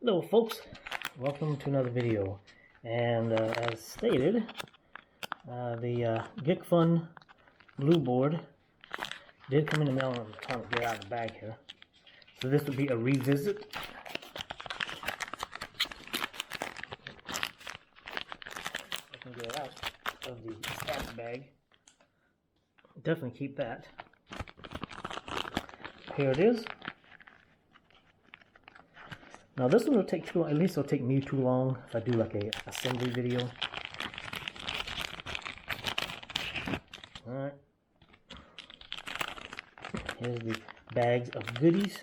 Hello folks, welcome to another video. And as stated, the Gikfun blue board did come in the mail, and I'm trying to get it out of the bag here. So this will be a revisit. I can get it out of the stack bag. Definitely keep that. Here it is. Now this one will take too long, at least it'll take me too long if I do like a assembly video. Alright. Here's the bags of goodies.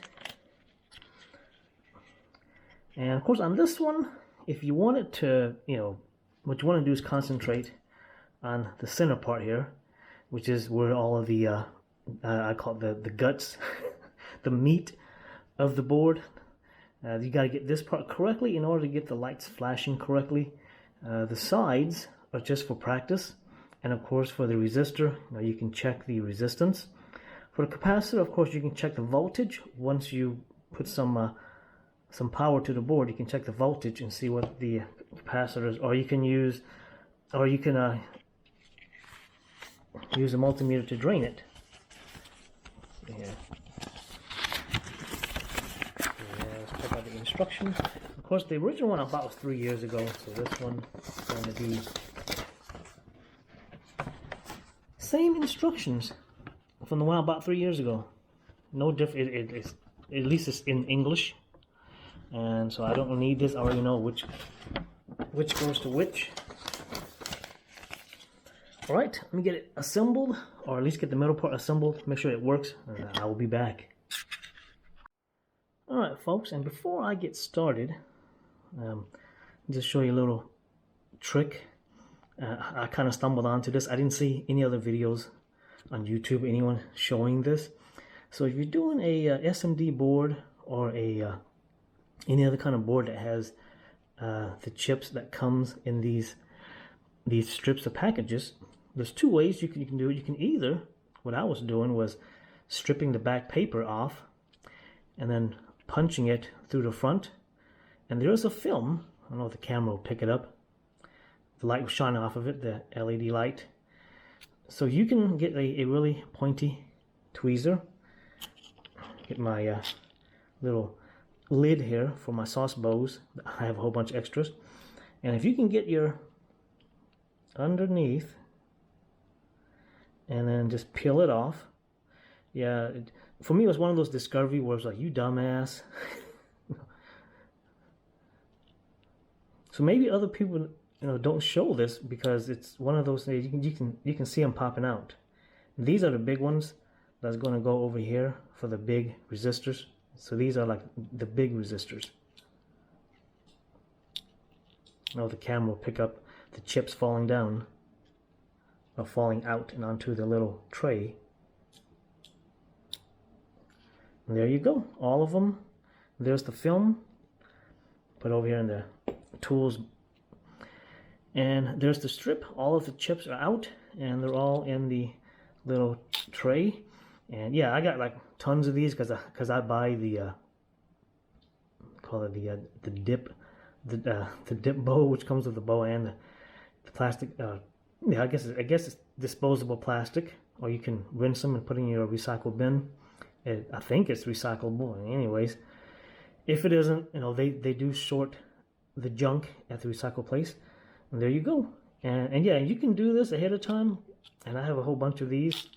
And of course on this one, if you want it to, what you want to do is concentrate on the center part here, which is where all of the, I call it the guts, the meat of the board. You got to get this part correctly in order to get the lights flashing correctly. The sides are just for practice, and of course for the resistor, you can check the resistance. For the capacitor, of course, you can check the voltage. Once you put some power to the board, you can check the voltage and see what the capacitor is. Or you can use a multimeter to drain it. Yeah. The instructions. Of course, the original one I bought was 3 years ago, so this one is going to be same instructions from the one I bought 3 years ago. No different. At least it's in English, and so I don't need this. I already know which goes to which. All right, let me get it assembled, or at least get the middle part assembled. Make sure it works, and I will be back. Alright folks, and before I get started, just show you a little trick. I kind of stumbled onto this. I didn't see any other videos on YouTube, anyone showing this. So if you're doing a SMD board or any other kind of board that has the chips that comes in these strips of packages, there's two ways you can do it. You can either, what I was doing was stripping the back paper off and then punching it through the front, and there's a film. I don't know if the camera will pick it up. The light was shining off of it, the LED light. So you can get a really pointy tweezer. Get my little lid here for my sauce bows. I have a whole bunch of extras. And if you can get your underneath and then just peel it off. Yeah, for me it was one of those discovery where it's like, you dumbass. So maybe other people don't show this because it's one of those things you can see them popping out. These are the big ones that's going to go over here for the big resistors. So these are like the big resistors. Now the camera will pick up the chips falling down or falling out and onto the little tray. And there you go, all of them. There's the film, put over here in the tools. And there's the strip. All of the chips are out and they're all in the little tray. And yeah, I got like tons of these because I buy the call it the dip bow, which comes with the bow and the plastic. Yeah, I guess it's disposable plastic, or you can rinse them and put in your recycle bin. I think it's recyclable. Anyways, if it isn't, they do sort the junk at the recycle place. And there you go. And yeah, you can do this ahead of time. And I have a whole bunch of these.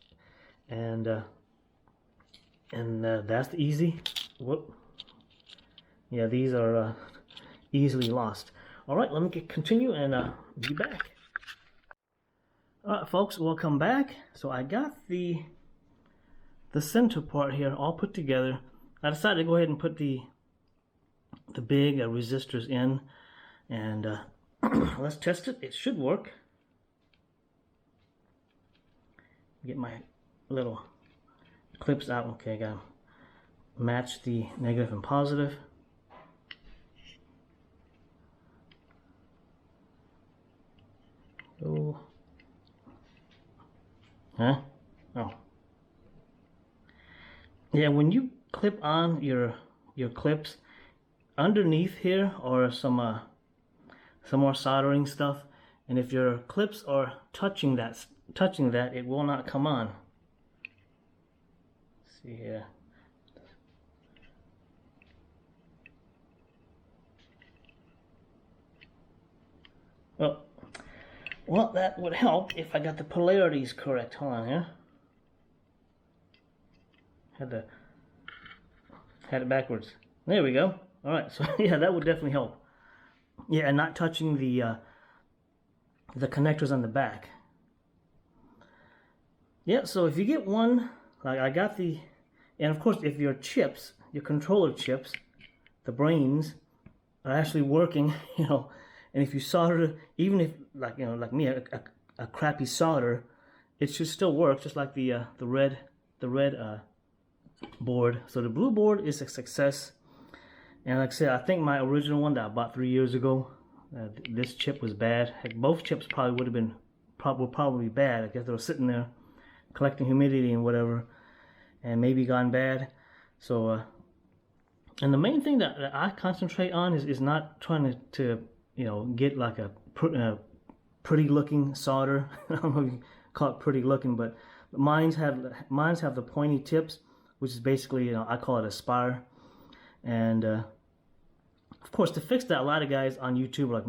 And that's easy. Whoop. Yeah, these are easily lost. All right, let me continue and be back. All right, folks, welcome back. So I got the center part here all put together. I decided to go ahead and put the big resistors in, and let's test it. It should work. Get my little clips out. Okay, I gotta match the negative and positive. Oh. Huh? Oh. Yeah, when you clip on your clips, underneath here are some more soldering stuff, and if your clips are touching that, it will not come on. Let's see here. Well, that would help if I got the polarities correct. Hold on here. Had it backwards. There we go. All right, so yeah, that would definitely help. Yeah, and not touching the connectors on the back. Yeah, so if you get one, like I got the, and of course if your chips, your controller chips, the brains are actually working, you know, and if you solder, even if like, you know, like me, a crappy solder, it should still work, just like the red board. So the blue board is a success. And like I said, I think my original one that I bought 3 years ago, this chip was bad. Heck, both chips probably would have been probably bad. I guess they were sitting there collecting humidity and whatever, and maybe gone bad. So and the main thing that I concentrate on is not trying to you know, get like a pretty looking solder. I don't know if you call it pretty looking, but mine's have the pointy tips, which is basically, you know, I call it a spire. And of course, to fix that, a lot of guys on YouTube are like,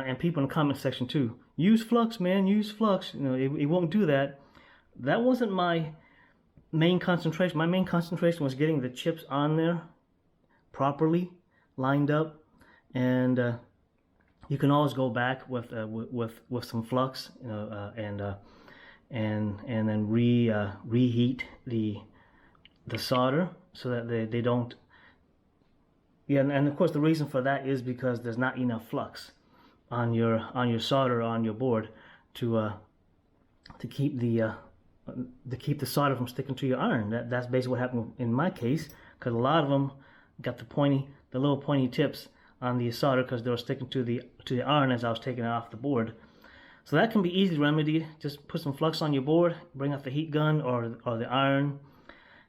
and people in the comment section too, use flux, man, use flux. You know, it won't do that. That wasn't my main concentration. My main concentration was getting the chips on there properly, lined up, and you can always go back with some flux, you know, and then reheat the solder so that they don't. Yeah, and of course the reason for that is because there's not enough flux on your solder or on your board to keep the solder from sticking to your iron. That's basically what happened in my case, because a lot of them got the little pointy tips on the solder because they were sticking to the iron as I was taking it off the board. So that can be easily remedied. Just put some flux on your board, bring out the heat gun or the iron,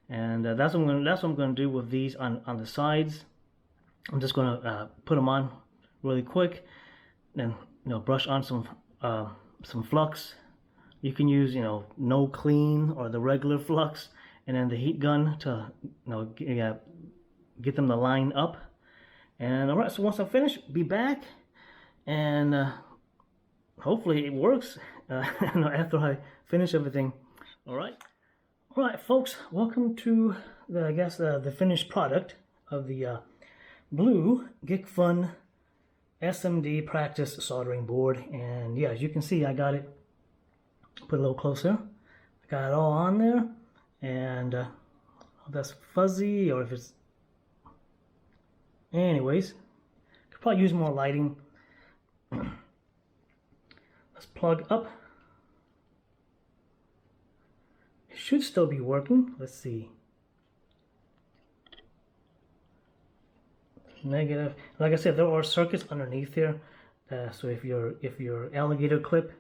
and that's what I'm going to do with these on the sides. I'm just going to put them on really quick, then, you know, brush on some flux. You can use, you know, no clean or the regular flux, and then the heat gun to, you know, get them to line up. And all right, so once I finish, be back, and hopefully it works after I finish everything. All right, folks, welcome to the finished product of the blue Gikfun SMD practice soldering board. And yeah, as you can see, I got it. Put a little closer. I got it all on there, and if that's fuzzy or if it's. Anyways, could probably use more lighting. Let's plug up. It should still be working. Let's see. Negative. Like I said, there are circuits underneath here. So if your alligator clip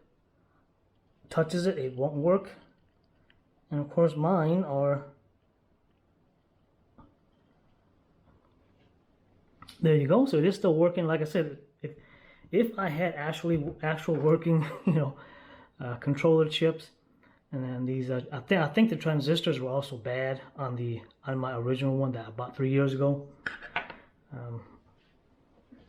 touches it, it won't work. And of course, mine are. There you go. So it is still working. Like I said, if I had actual working, you know, controller chips, and then these, I think the transistors were also bad on my original one that I bought 3 years ago.